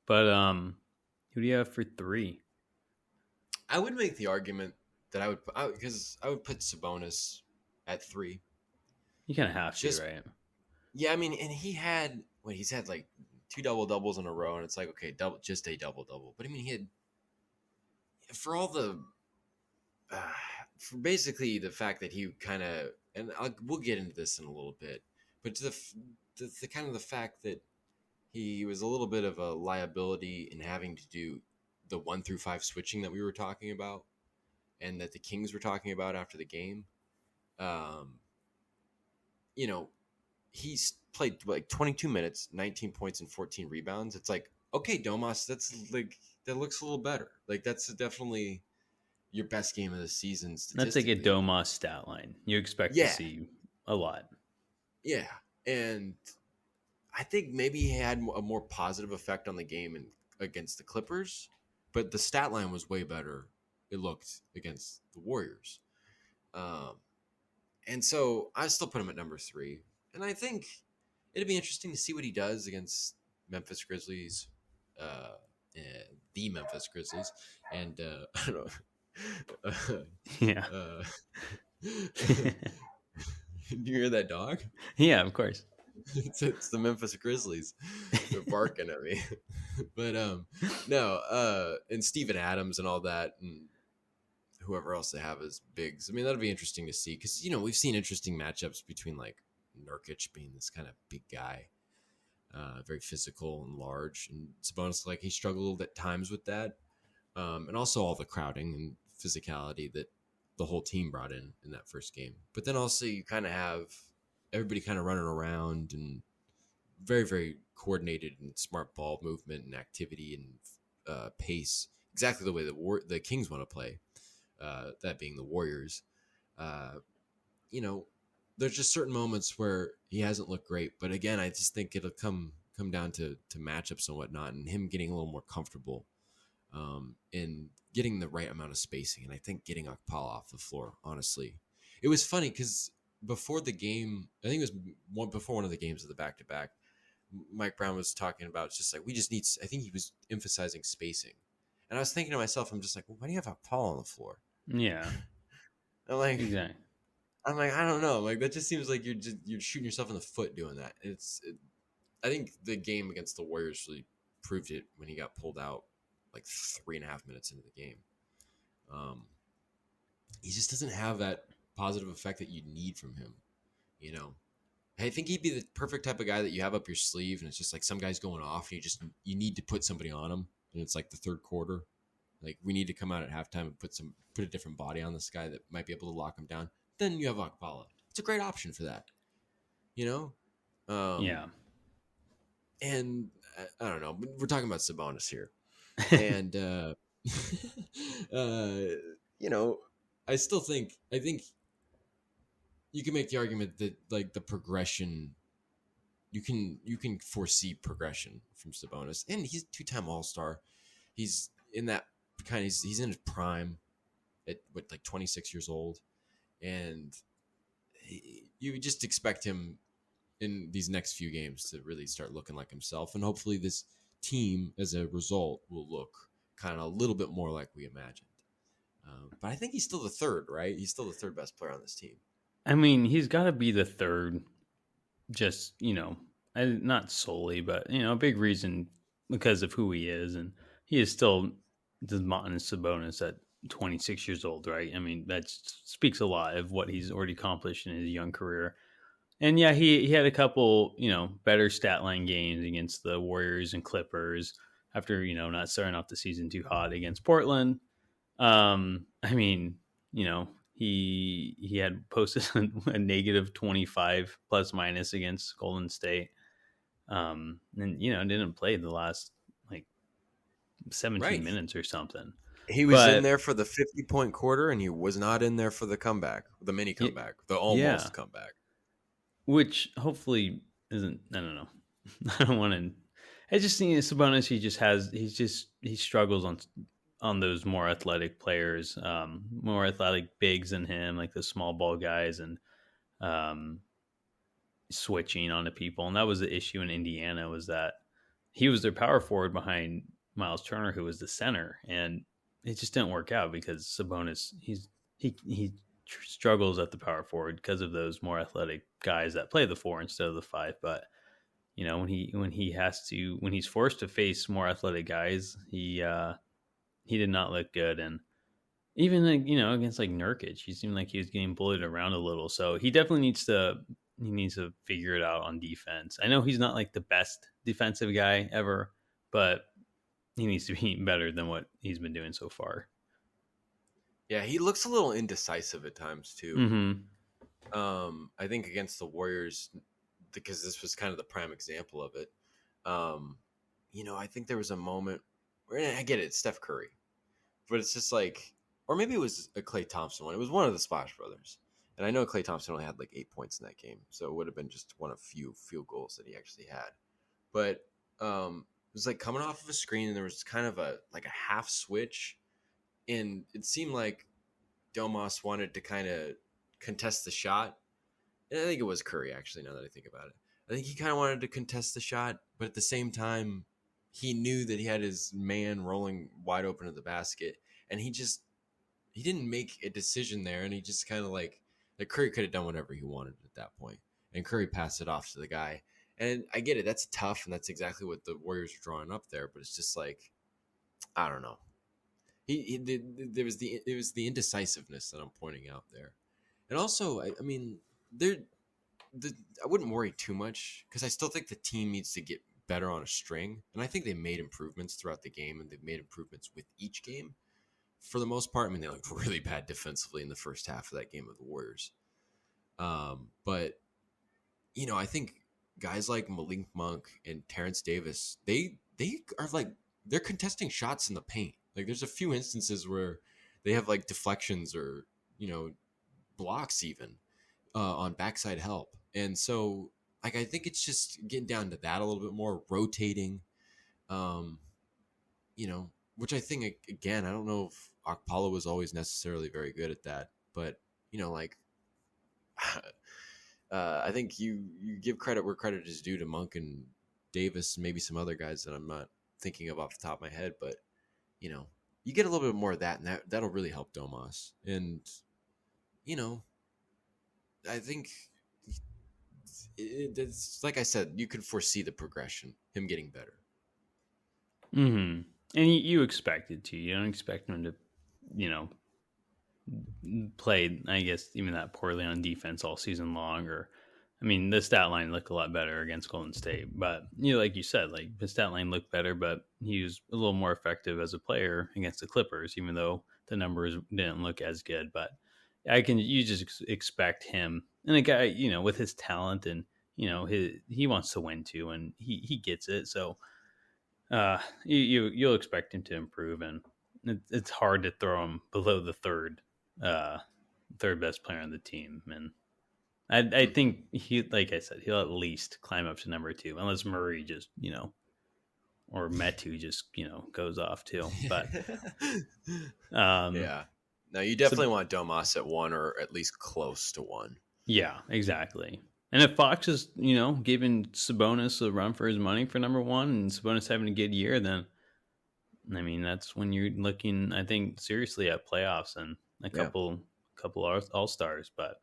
But who do you have for 3? I would make the argument that I would put Sabonis at 3. You kind of have to, Just right? yeah, I mean, and he's had like 2 double doubles in a row, and it's like okay, just a double double. But I mean, he had for all the for basically the fact that he kind of and we'll get into this in a little bit, but to the kind of the fact that he was a little bit of a liability in having to do the 1 through 5 switching that we were talking about, and that the Kings were talking about after the game. You know, he's played like 22 minutes, 19 points, and 14 rebounds. It's like, okay, Domas, that looks a little better. Like that's definitely your best game of the season That's like a statistically. Domas stat line. You expect to Yeah, see a lot. yeah, and I think maybe he had a more positive effect on the game against the Clippers, but the stat line was way better. It looked against the Warriors, and so I still put him at number 3. And I think it'd be interesting to see what he does against Memphis Grizzlies, uh, the Memphis Grizzlies, and I don't know. Yeah. Do you hear that dog? Yeah, of course. It's the Memphis Grizzlies. They're barking at me. But no, and Steven Adams and all that, and whoever else they have as bigs. I mean, that'll be interesting to see because we've seen interesting matchups between like Nurkic being this kind of big guy, very physical and large, and Sabonis like he struggled at times with that, and also all the crowding and physicality that the whole team brought in that first game. But then also you kind of have everybody kind of running around and very, very coordinated and smart ball movement and activity and pace, exactly the way the Kings want to play. That being the Warriors. There's just certain moments where he hasn't looked great, but again, I just think it'll come down to matchups and whatnot, and him getting a little more comfortable, in getting the right amount of spacing, and I think getting Akpala off the floor. Honestly, it was funny because before the game, I think it was before one of the games of the back-to-back, Mike Brown was talking about it's just like we just need. I think he was emphasizing spacing, and I was thinking to myself, I'm just like, well, why do you have Akpala on the floor? Yeah. I'm like, Exactly. I don't know. Like that just seems like you're shooting yourself in the foot doing that. I think the game against the Warriors really proved it when he got pulled out like 3.5 minutes into the game. He just doesn't have that positive effect that you need from him. I think he'd be the perfect type of guy that you have up your sleeve, and it's just like some guy's going off, and you need to put somebody on him, and it's like the third quarter. Like we need to come out at halftime and put a different body on this guy that might be able to lock him down. Then you have Akpala. It's a great option for that. Yeah. And I don't know. We're talking about Sabonis here, and I think you can make the argument that like the progression, you can foresee progression from Sabonis, and he's a 2-time All-Star. He's in that he's in his prime at like 26 years old, and you just expect him in these next few games to really start looking like himself, and hopefully this team as a result will look kind of a little bit more like we imagined. But I think he's still the third, right? He's still the third best player on this team. I mean, he's got to be the third, just, not solely, but, a big reason because of who he is. And he is still Domantas Sabonis at 26 years old, right? I mean, that speaks a lot of what he's already accomplished in his young career. And yeah, he had a couple, better stat line games against the Warriors and Clippers after, not starting off the season too hot against Portland. I mean, he had posted a negative 25 plus minus against Golden State. And didn't play the last like 17 minutes or something. He was in there for the 50-point quarter, and he was not in there for the comeback, the mini comeback, the almost comeback. Which hopefully isn't. I don't know. I don't want to. I just think Sabonis. He struggles on those more athletic players, more athletic bigs than him, like the small ball guys, and switching onto people. And that was the issue in Indiana, was that he was their power forward behind Miles Turner, who was the center, and it just didn't work out because Sabonis he struggles at the power forward because of those more athletic guys that play the four instead of the five. But when he's forced to face more athletic guys, he did not look good. And even against like Nurkic, he seemed like he was getting bullied around a little. So he definitely needs to figure it out on defense. I know he's not like the best defensive guy ever, but he needs to be better than what he's been doing so far. Yeah, he looks a little indecisive at times too. Mm-hmm. I think against the Warriors, because this was kind of the prime example of it. I think there was a moment where I get it, it's Steph Curry, but it's just like, or maybe it was a Klay Thompson one. It was one of the Splash Brothers, and I know Klay Thompson only had like 8 points in that game, so it would have been just one of few field goals that he actually had. But it was like coming off of a screen, and there was kind of a half switch, and it seemed like Domas wanted to kind of contest the shot. And I think it was Curry, actually, now that I think about it. I think he kind of wanted to contest the shot, but at the same time, he knew that he had his man rolling wide open at the basket, and he didn't make a decision there, and he just kind of like Curry could have done whatever he wanted at that point, and Curry passed it off to the guy. And I get it, that's tough, and that's exactly what the Warriors are drawing up there, but it's just like, I don't know. There was the indecisiveness that I'm pointing out there, and also I mean I wouldn't worry too much because I still think the team needs to get better on a string, and I think they made improvements throughout the game, and they've made improvements with each game for the most part. I mean, they looked really bad defensively in the first half of that game of the Warriors, but I think guys like Malik Monk and Terrence Davis, they are like they're contesting shots in the paint. Like there's a few instances where they have like deflections or blocks even on backside help. And so like I think it's just getting down to that a little bit more, rotating, which I think again, I don't know if Akpala was always necessarily very good at that, but I think you give credit where credit is due to Monk and Davis and maybe some other guys that I'm not thinking of off the top of my head, but you get a little bit more of that, and that'll really help Domas. And I think it's like I said, you could foresee the progression, him getting better. Mm-hmm. And you expect it to. You don't expect him to, play, I guess, even that poorly on defense all season long. Or, I mean, the stat line looked a lot better against Golden State. But, like you said, like the stat line looked better, but he was a little more effective as a player against the Clippers, even though the numbers didn't look as good. But you just expect him. And a guy, with his talent and, he wants to win too, and he gets it. So you'll expect him to improve, and it's hard to throw him below the third best player on the team. And I think like I said, he'll at least climb up to number 2, unless Murray just, or Metu just, goes off too. But yeah, no, you definitely want Domas at 1 or at least close to 1. Yeah, exactly. And if Fox is, giving Sabonis a run for his money for number 1, and Sabonis having a good year, then I mean that's when you're looking, I think, seriously at playoffs and a couple all-stars. But